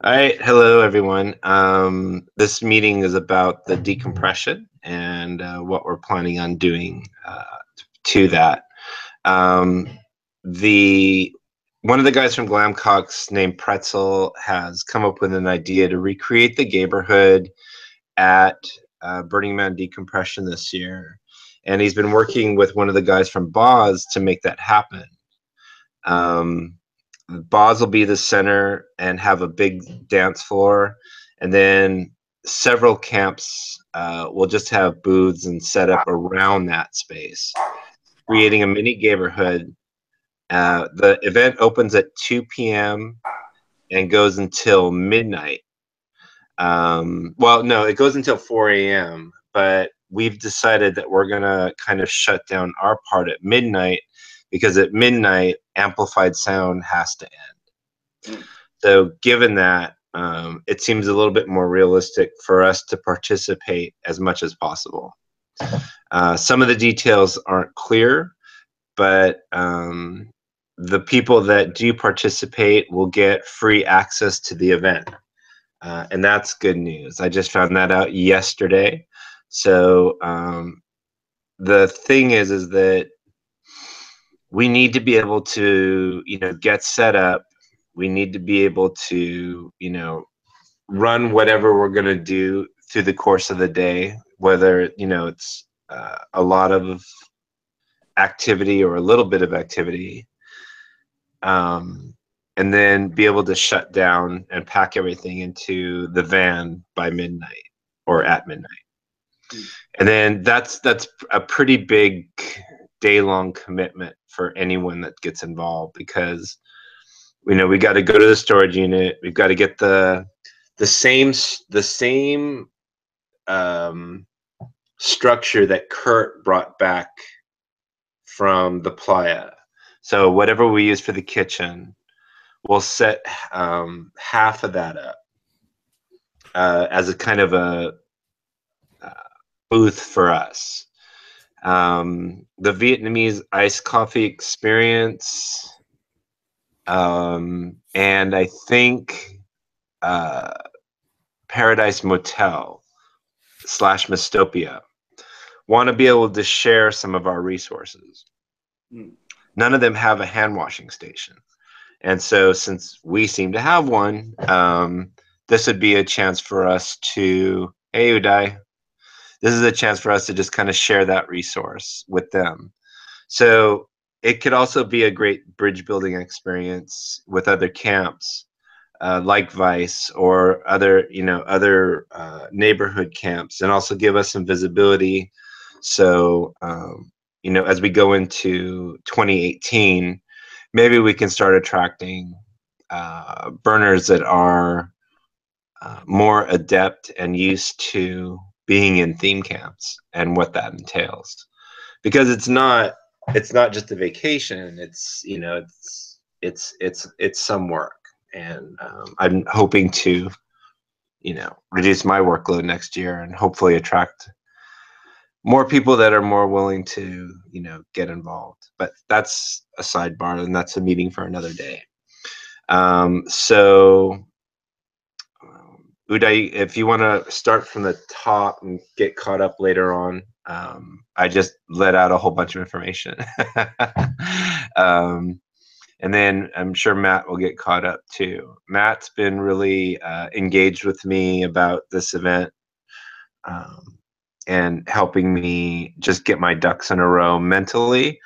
All right, hello everyone. This meeting is about the decompression and what we're planning on doing to that. Um, the One of the guys from Glamcox named Pretzel has come up with an idea to recreate the neighborhood at Burning Man Decompression this year, and he's been working with one of the guys from Boz to make that happen. Um, Boz will be the center and have a big dance floor, and then several camps will just have booths and set up around that space, creating a mini neighborhood. The event opens at 2 p.m. and goes until midnight. Well, no, it goes until 4 a.m., but we've decided that we're going to kind of shut down our part at midnight because at midnight, amplified sound has to end. So, given that, it seems a little bit more realistic for us to participate as much as possible. Some of the details aren't clear, but the people that do participate will get free access to the event. And that's good news. I just found that out yesterday. So the thing is that we need to be able to, get set up. We need to be able to, run whatever we're going to do through the course of the day, whether, it's a lot of activity or a little bit of activity. And then be able to shut down and pack everything into the van by midnight or at midnight. And then that's a pretty big day-long commitment for anyone that gets involved, because we got to go to the storage unit. We've got to get the same structure that Kurt brought back from the playa. So whatever we use for the kitchen, we'll set half of that up as a kind of a booth for us. The Vietnamese iced coffee experience, and I think Paradise Motel / Mastopia want to be able to share some of our resources. None of them have a hand washing station. And so since we seem to have one, this would be a chance for us to, hey, Uday, this is a chance for us to just kind of share that resource with them. So it could also be a great bridge building experience with other camps, like Vice or other neighborhood camps, and also give us some visibility. So, as we go into 2018, maybe we can start attracting burners that are more adept and used to being in theme camps and what that entails, because it's not just a vacation. It's it's some work, and I'm hoping to reduce my workload next year and hopefully attract more people that are more willing to get involved. But that's a sidebar, and that's a meeting for another day. So Uday, if you want to start from the top and get caught up later on, I just let out a whole bunch of information. And then I'm sure Matt will get caught up too. Matt's been really engaged with me about this event, and helping me just get my ducks in a row mentally.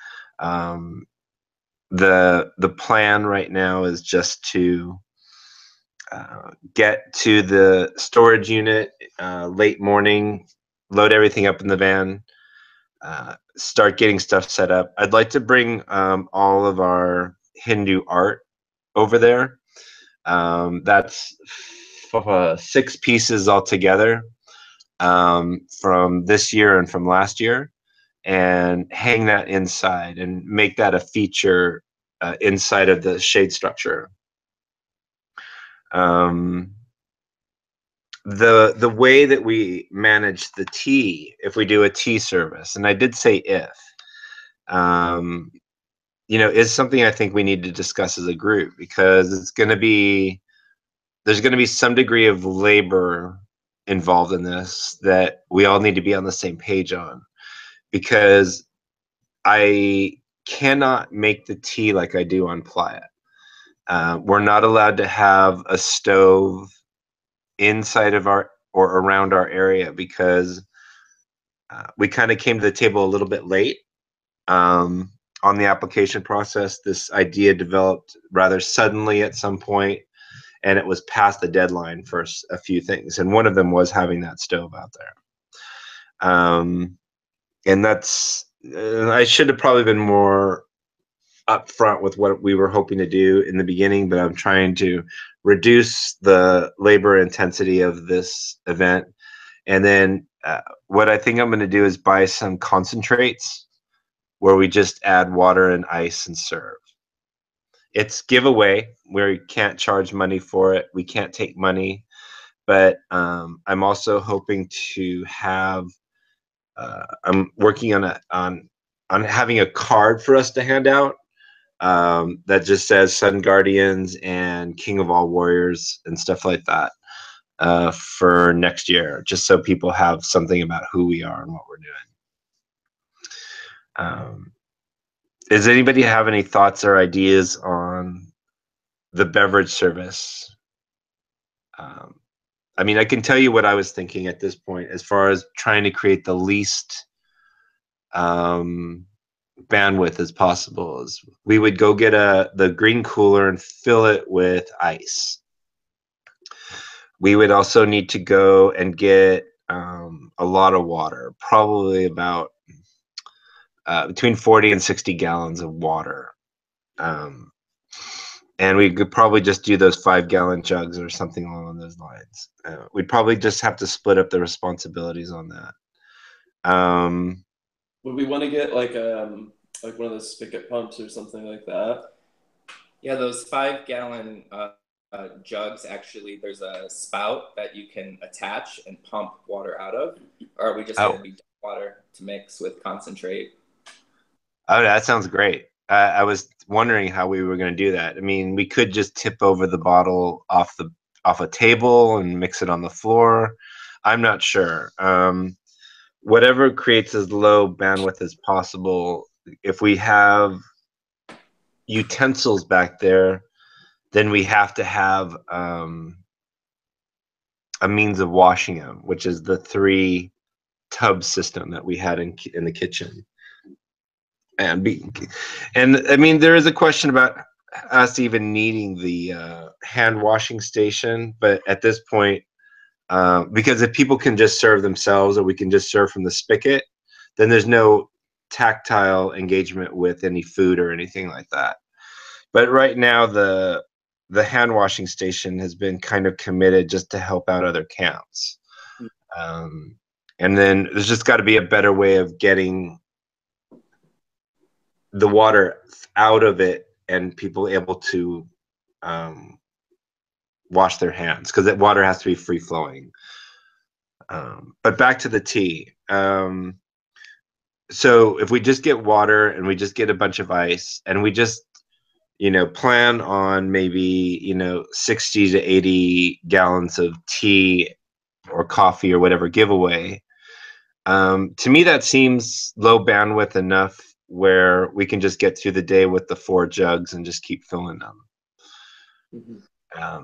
The plan right now is just to get to the storage unit late morning, load everything up in the van, start getting stuff set up. I'd like to bring all of our Hindu art over there. That's 6 pieces altogether, from this year and from last year, and hang that inside and make that a feature inside of the shade structure. The way that we manage the tea, if we do a tea service, and I did say if, is something I think we need to discuss as a group, because it's going to be there's going to be some degree of labor involved in this that we all need to be on the same page on, because I cannot make the tea like I do on Playa. We're not allowed to have a stove inside of our or around our area because we kind of came to the table a little bit late on the application process. This idea developed rather suddenly at some point, and it was past the deadline for a few things, and one of them was having that stove out there. And that's I should have probably been more upfront with what we were hoping to do in the beginning, but I'm trying to reduce the labor intensity of this event. And then what I think I'm going to do is buy some concentrates where we just add water and ice and serve. It's giveaway where we can't charge money for it. We can't take money, but I'm also hoping to have. I'm working on having a card for us to hand out that just says Sun Guardians and King of All Warriors and stuff like that for next year, just so people have something about who we are and what we're doing. Does anybody have any thoughts or ideas on the beverage service? I mean, I can tell you what I was thinking at this point as far as trying to create the least bandwidth as possible. Is we would go get the green cooler and fill it with ice. We would also need to go and get a lot of water, probably about between 40 and 60 gallons of water. And we could probably just do those 5-gallon jugs or something along those lines. We'd probably just have to split up the responsibilities on that. Would we want to get like one of those spigot pumps or something like that? Yeah, those 5-gallon jugs, actually, there's a spout that you can attach and pump water out of. Or are we just going to be water to mix with concentrate? Oh, that sounds great. I was wondering how we were going to do that. I mean, we could just tip over the bottle off a table and mix it on the floor. I'm not sure. Whatever creates as low bandwidth as possible. If we have utensils back there, then we have to have a means of washing them, which is the 3-tub system that we had in the kitchen. And I mean, there is a question about us even needing the hand washing station, but at this point, because if people can just serve themselves or we can just serve from the spigot, then there's no tactile engagement with any food or anything like that. But right now, the hand washing station has been kind of committed just to help out other camps. And then there's just got to be a better way of getting the water out of it and people able to wash their hands, because that water has to be free flowing. But back to the tea. So if we just get water and we just get a bunch of ice and we just, plan on maybe, 60 to 80 gallons of tea or coffee or whatever giveaway, to me that seems low bandwidth enough where we can just get through the day with the 4 jugs and just keep filling them. Mm-hmm.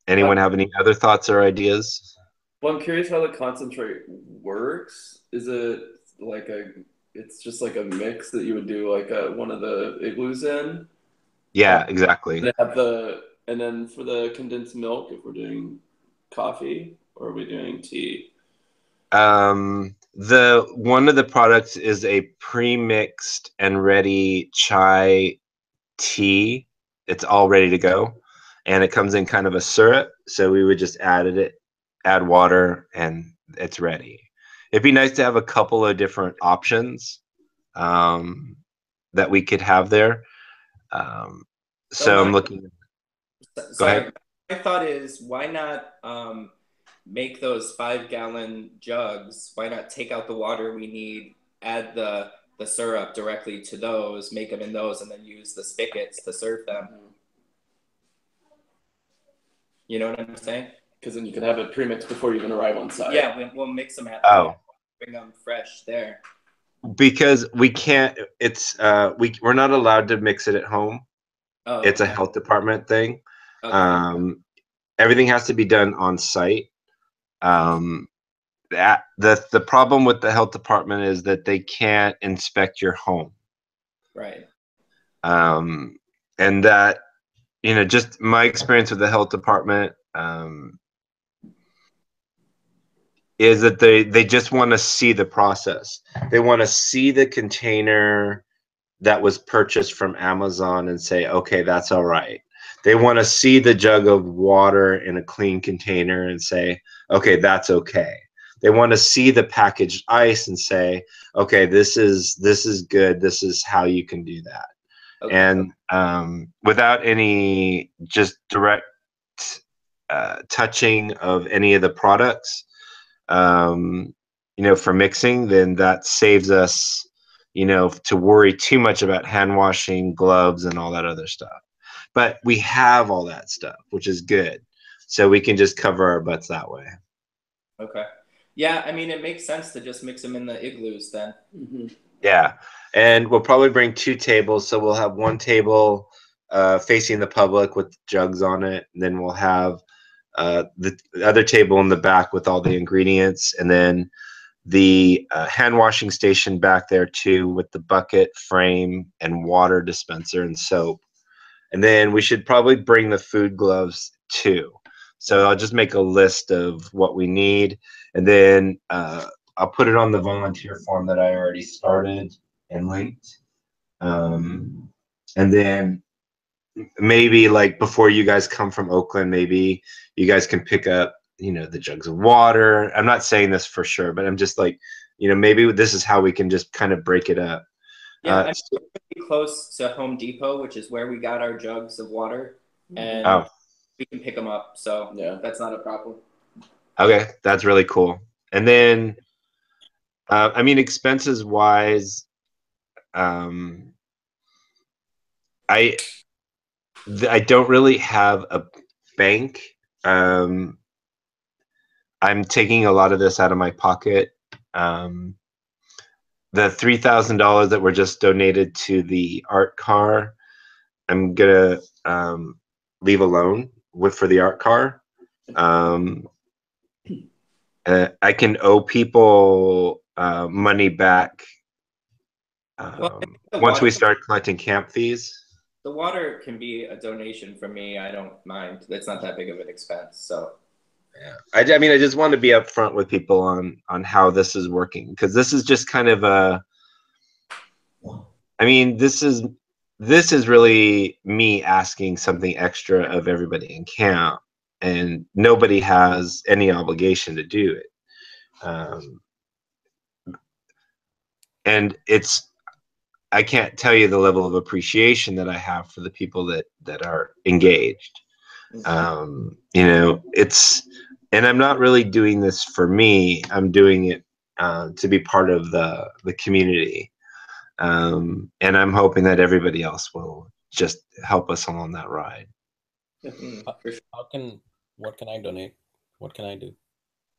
Anyone have any other thoughts or ideas? Well, I'm curious how the concentrate works. Is it like it's just like a mix that you would do like one of the igloos in? Yeah, exactly. And then for the condensed milk, if we're doing coffee or are we doing tea? The one of the products is a pre-mixed and ready chai tea. It's all ready to go, and it comes in kind of a syrup. So we would just add water, and it's ready. It'd be nice to have a couple of different options that we could have there. So I'm looking. Go ahead. My thought is, why not make those 5-gallon jugs? Why not take out the water we need, add the syrup directly to those, make them in those, and then use the spigots to serve them? You know what I'm saying? Because then you can have it pre-mixed before you even arrive on site. Yeah, we'll mix them at Oh, bring them fresh there. because we can't. It's we're not allowed to mix it at home. Oh, It's a okay. health department thing. Okay. Everything has to be done on site. That the problem with the health department is that they can't inspect your home. Right. And that, you know, just my experience with the health department is that they just want to see the process. They want to see the container that was purchased from Amazon and say, okay, that's all right. They want to see the jug of water in a clean container and say, okay, that's okay. They want to see the packaged ice and say, okay, this is good. This is how you can do that. Okay. And without any just direct touching of any of the products, you know, for mixing, then that saves us, you know, to worry too much about hand washing, gloves, and all that other stuff. But we have all that stuff, which is good. So we can just cover our butts that way. Okay. Yeah, I mean, it makes sense to just mix them in the igloos then. Mm-hmm. Yeah. And we'll probably bring 2 tables. So we'll have one table facing the public with jugs on it. And then we'll have the other table in the back with all the ingredients. And then the hand washing station back there too, with the bucket, frame, and water dispenser and soap. And then we should probably bring the food gloves too. So I'll just make a list of what we need, and then I'll put it on the volunteer form that I already started and linked. And then maybe like before you guys come from Oakland, maybe you guys can pick up, you know, the jugs of water. I'm not saying this for sure, but I'm just like, you know, maybe this is how we can just kind of break it up. Yeah, I mean, we're pretty close to Home Depot, which is where we got our jugs of water, and we can pick them up. So yeah, that's not a problem. Okay, that's really cool. And then, I mean, expenses wise, I don't really have a bank. I'm taking a lot of this out of my pocket. The $3,000 that were just donated to the art car, I'm gonna leave alone for the art car. I can owe people money back once we start collecting camp fees. The water can be a donation from me. I don't mind. It's not that big of an expense. So yeah, I mean, I just want to be upfront with people on how this is working, because this is just kind of a. I mean, this is really me asking something extra of everybody in camp, and nobody has any obligation to do it. And I can't tell you the level of appreciation that I have for the people that are engaged. You know, and I'm not really doing this for me. I'm doing it to be part of the community. And I'm hoping that everybody else will just help us along that ride. What can I donate? What can I do?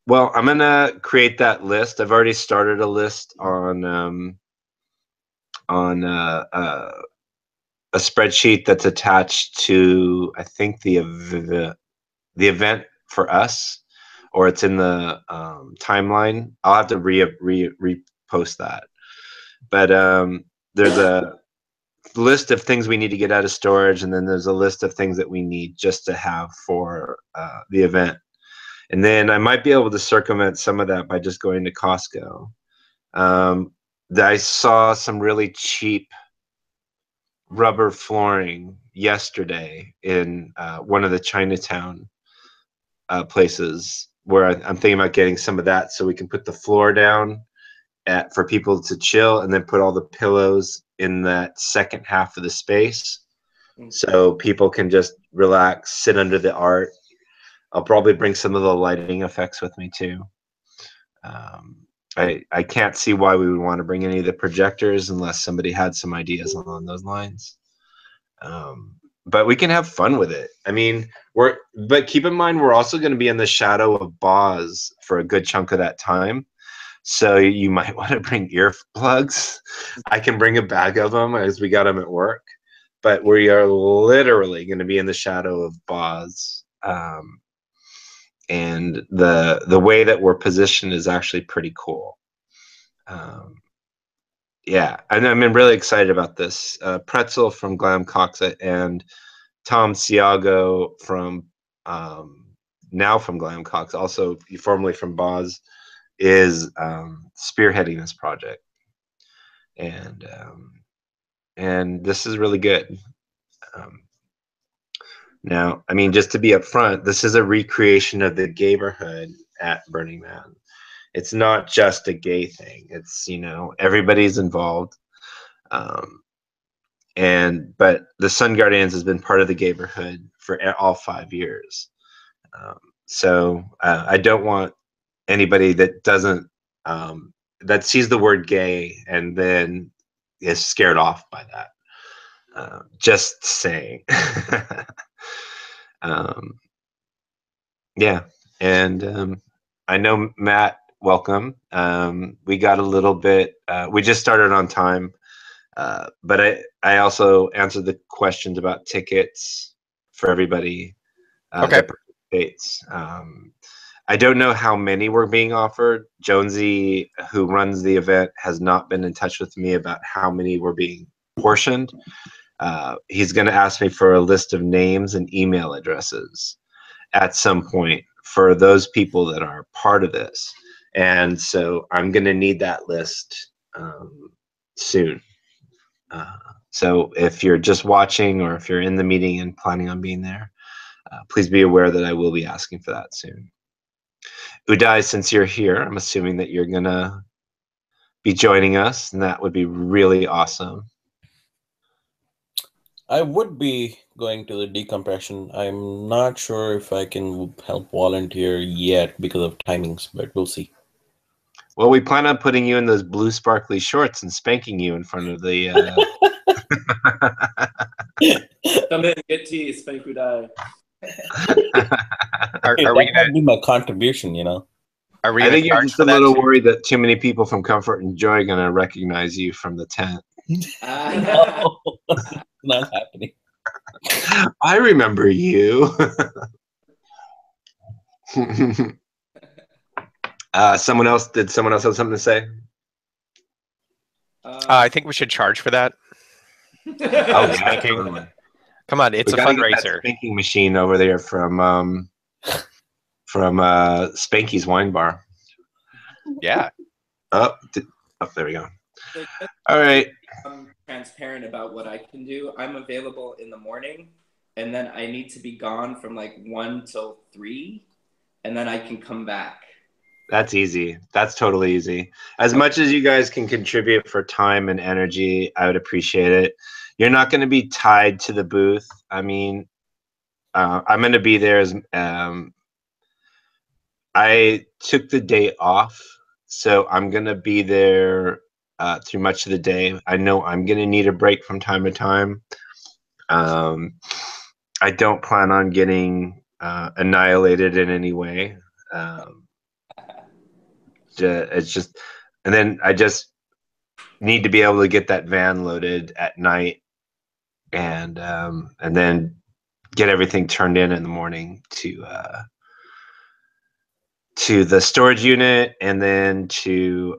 Well, I'm gonna create that list. I've already started a list on a spreadsheet that's attached to, I think, the event for us, or it's in the timeline. I'll have to repost that. But there's a list of things we need to get out of storage, and then there's a list of things that we need just to have for the event. And then I might be able to circumvent some of that by just going to Costco. I saw some really cheap rubber flooring yesterday in one of the Chinatown places, where I'm thinking about getting some of that so we can put the floor down for people to chill, and then put all the pillows in that second half of the space so people can just relax, sit under the art. I'll probably bring some of the lighting effects with me too. I can't see why we would want to bring any of the projectors unless somebody had some ideas along those lines. but we can have fun with it. I mean, but keep in mind, we're also going to be in the shadow of Boz for a good chunk of that time. So you might want to bring earplugs. I can bring a bag of them as we got them at work, but we are literally going to be in the shadow of Boz. And the way that we're positioned is actually pretty cool. Yeah, and I'm really excited about this. Pretzel from Glam Cox and Tom Siago from now from Glam Cox, also formerly from Boz, is spearheading this project, and this is really good. Now, I mean, just to be upfront, this is a recreation of the gayborhood at Burning Man. It's not just a gay thing. It's, you know, everybody's involved. But the Sun Guardians has been part of the gayborhood for all 5 years. So I don't want anybody that doesn't that sees the word gay and then is scared off by that. Just saying. Yeah, and I know Matt. Welcome. We got a little bit. We just started on time, but I also answered the questions about tickets for everybody that participates. I don't know how many were being offered. Jonesy, who runs the event, has not been in touch with me about how many were being portioned. He's going to ask me for a list of names and email addresses at some point for those people that are part of this. And so I'm going to need that list soon. So if you're just watching or if you're in the meeting and planning on being there, please be aware that I will be asking for that soon. Uday, since you're here, I'm assuming that you're going to be joining us, and that would be really awesome. I would be going to the decompression. I'm not sure if I can help volunteer yet because of timings, but we'll see. Well, we plan on putting you in those blue sparkly shorts and spanking you in front of the... Come in, get tea, spank who die. Are we gonna be my contribution, you know? Are we I think you're charge just for a that little too? worried that too many people from Comfort and Joy are going to recognize you from the tent. No, not happening. I remember you. Someone else have something to say? I think we should charge for that. Oh, spanking. totally. Come on, it's We a gotta get that fundraiser. spanking machine over there from Spanky's Wine Bar. Yeah. Oh, there we go. All right. I'm transparent about what I can do. I'm available in the morning, and then I need to be gone from like 1 till 3, and then I can come back. That's easy. That's totally easy. As much as you guys can contribute for time and energy, I would appreciate it. You're not going to be tied to the booth. I mean, I'm going to be there as I took the day off, so I'm going to be there through much of the day. I know I'm going to need a break from time to time. I don't plan on getting annihilated in any way. It's just, and then I just need to be able to get that van loaded at night, and then get everything turned in the morning to the storage unit, and then to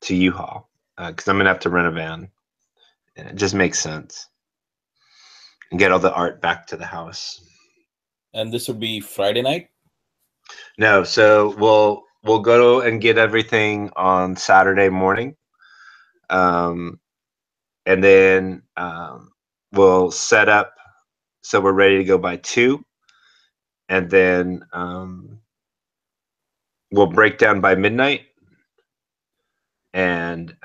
U-Haul, because I'm gonna have to rent a van. And it just makes sense, and get all the art back to the house. And this would be Friday night? No, so we'll go and get everything on Saturday morning, and then we'll set up so we're ready to go by 2, and then we'll break down by midnight and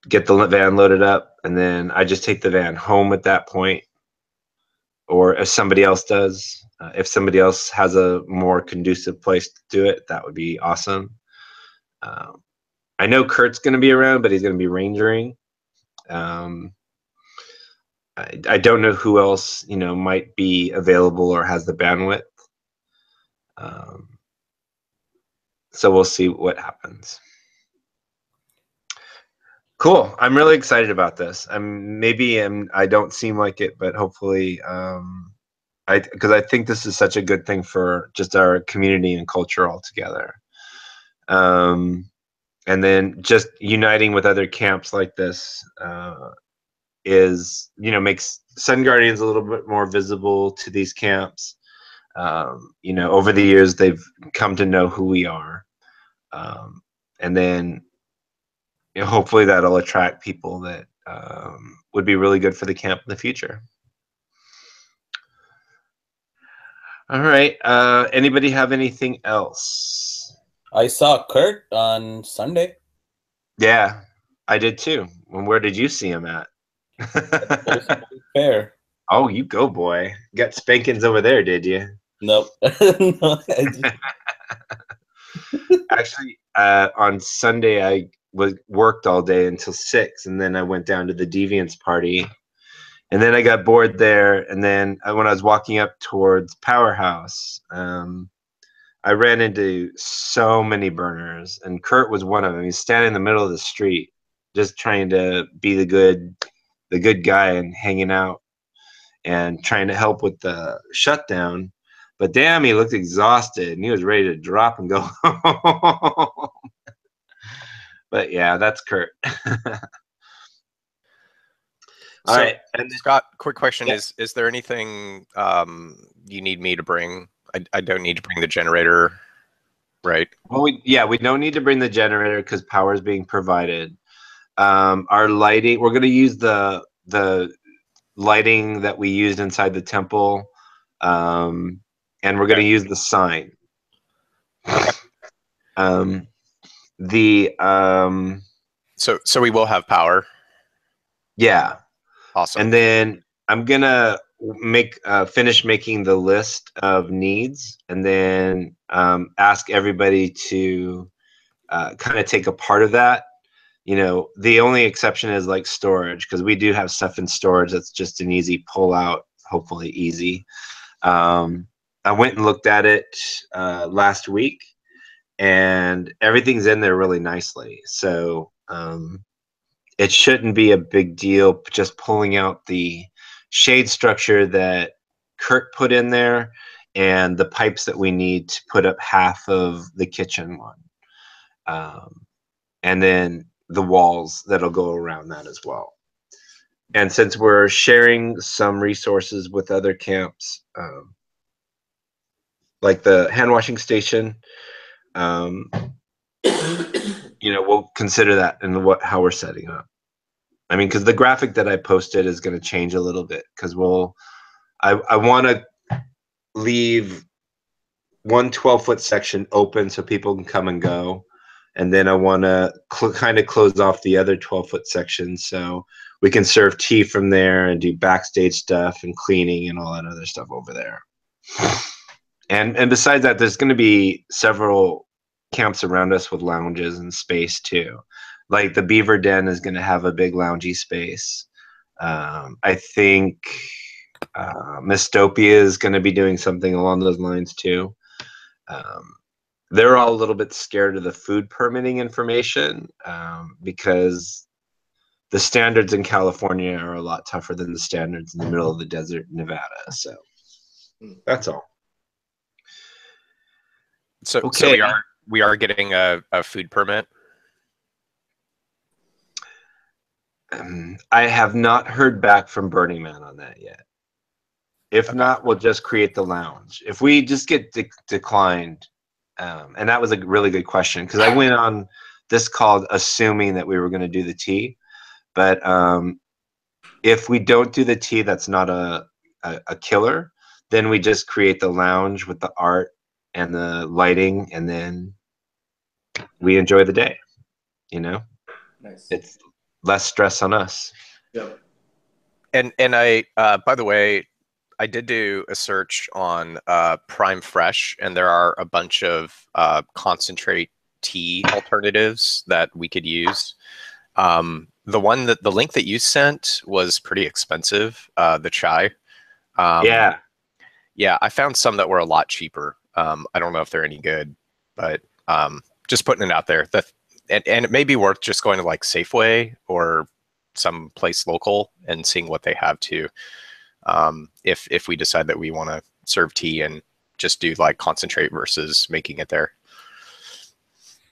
get the van loaded up, and then I just take the van home at that point, or if somebody else does. If somebody else has a more conducive place to do it, that would be awesome. I know Kurt's going to be around, but he's going to be rangering. I don't know who else, might be available or has the bandwidth. So we'll see what happens. Cool. I'm really excited about this. I don't seem like it, but hopefully, because I think this is such a good thing for just our community and culture altogether. And then just uniting with other camps like this makes Sun Guardians a little bit more visible to these camps. Over the years, they've come to know who we are. And then hopefully that'll attract people that would be really good for the camp in the future. All right. Anybody have anything else? I saw Kurt on Sunday. Yeah, I did too. And where did you see him at? Fair. Oh, you go, boy. Got spankings over there, did you? Nope. No, Actually, on Sunday I worked all day until 6, and then I went down to the Deviants party, and then I got bored there. And then when I was walking up towards Powerhouse, I ran into so many burners, and Kurt was one of them. He's standing in the middle of the street, just trying to be the good guy and hanging out and trying to help with the shutdown. But damn, he looked exhausted and he was ready to drop and go home. But yeah, that's Kurt. All right. And Scott, quick question. Yeah. Is there anything you need me to bring? I don't need to bring the generator, right? Well, we don't need to bring the generator because power is being provided. Our lighting, we're going to use the lighting that we used inside the temple, and we're going to use the sign. So we will have power. Yeah. Awesome. And then I'm gonna finish making the list of needs, and then ask everybody to kind of take a part of that. The only exception is like storage, because we do have stuff in storage that's just an easy pull out, hopefully easy. I went and looked at it last week, and everything's in there really nicely. So it shouldn't be a big deal just pulling out the shade structure that Kurt put in there and the pipes that we need to put up half of the kitchen one. And then the walls that'll go around that as well. And since we're sharing some resources with other camps, like the hand washing station, we'll consider that in how we're setting up. I mean, because the graphic that I posted is going to change a little bit, because I want to leave one 12-foot section open so people can come and go. And then I want to kind of close off the other 12-foot section so we can serve tea from there and do backstage stuff and cleaning and all that other stuff over there. And besides that, there's going to be several camps around us with lounges and space too. Like the Beaver Den is going to have a big loungy space. I think Mistopia is going to be doing something along those lines too. They're all a little bit scared of the food permitting information because the standards in California are a lot tougher than the standards in the middle of the desert in Nevada. So that's all. So, okay. So we are getting a food permit. I have not heard back from Burning Man on that yet. If not, we'll just create the lounge. If we just get declined, and that was a really good question, because I went on this call assuming that we were going to do the tea, but if we don't do the tea, that's not a killer. Then we just create the lounge with the art and the lighting, and then we enjoy the day. Nice. It's less stress on us. Yep. And I by the way, I did do a search on Prime Fresh, and there are a bunch of concentrate tea alternatives that we could use. the link that you sent was pretty expensive. The chai. Yeah. Yeah, I found some that were a lot cheaper. I don't know if they're any good, but just putting it out there. And it may be worth just going to like Safeway or some place local and seeing what they have too. If we decide that we want to serve tea and just do like concentrate versus making it there.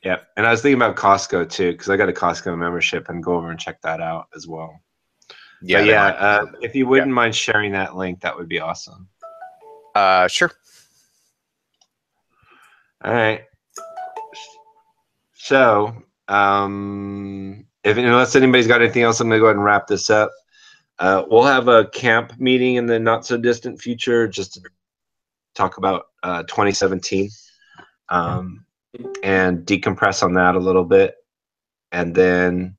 Yeah, and I was thinking about Costco too, because I got a Costco membership, and go over and check that out as well. Yeah, but yeah, if you wouldn't mind sharing that link, that would be awesome. Sure. All right. So, unless anybody's got anything else, I'm gonna go ahead and wrap this up. We'll have a camp meeting in the not so distant future, just to talk about 2017, and decompress on that a little bit, and then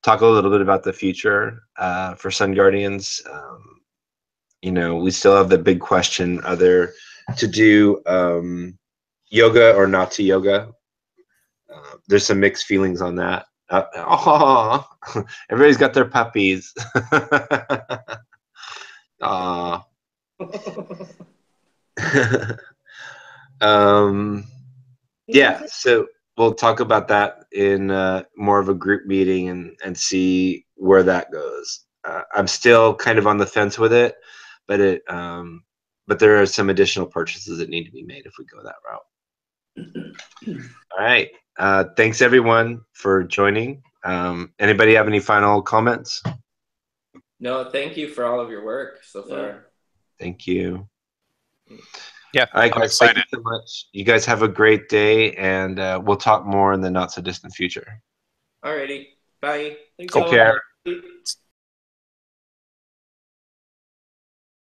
talk a little bit about the future for Sun Guardians. We still have the big question: either to do yoga or not to yoga. There's some mixed feelings on that. Everybody's got their puppies. Aw. Yeah, so we'll talk about that in more of a group meeting and see where that goes. I'm still kind of on the fence with it, but there are some additional purchases that need to be made if we go that route. All right. Thanks everyone for joining. Anybody have any final comments? No, thank you for all of your work so far. Thank you. Yeah, all right, I'm guys, excited. thank you so much. You guys have a great day, and we'll talk more in the not so distant future. Alrighty, bye. Thanks, Take all. care.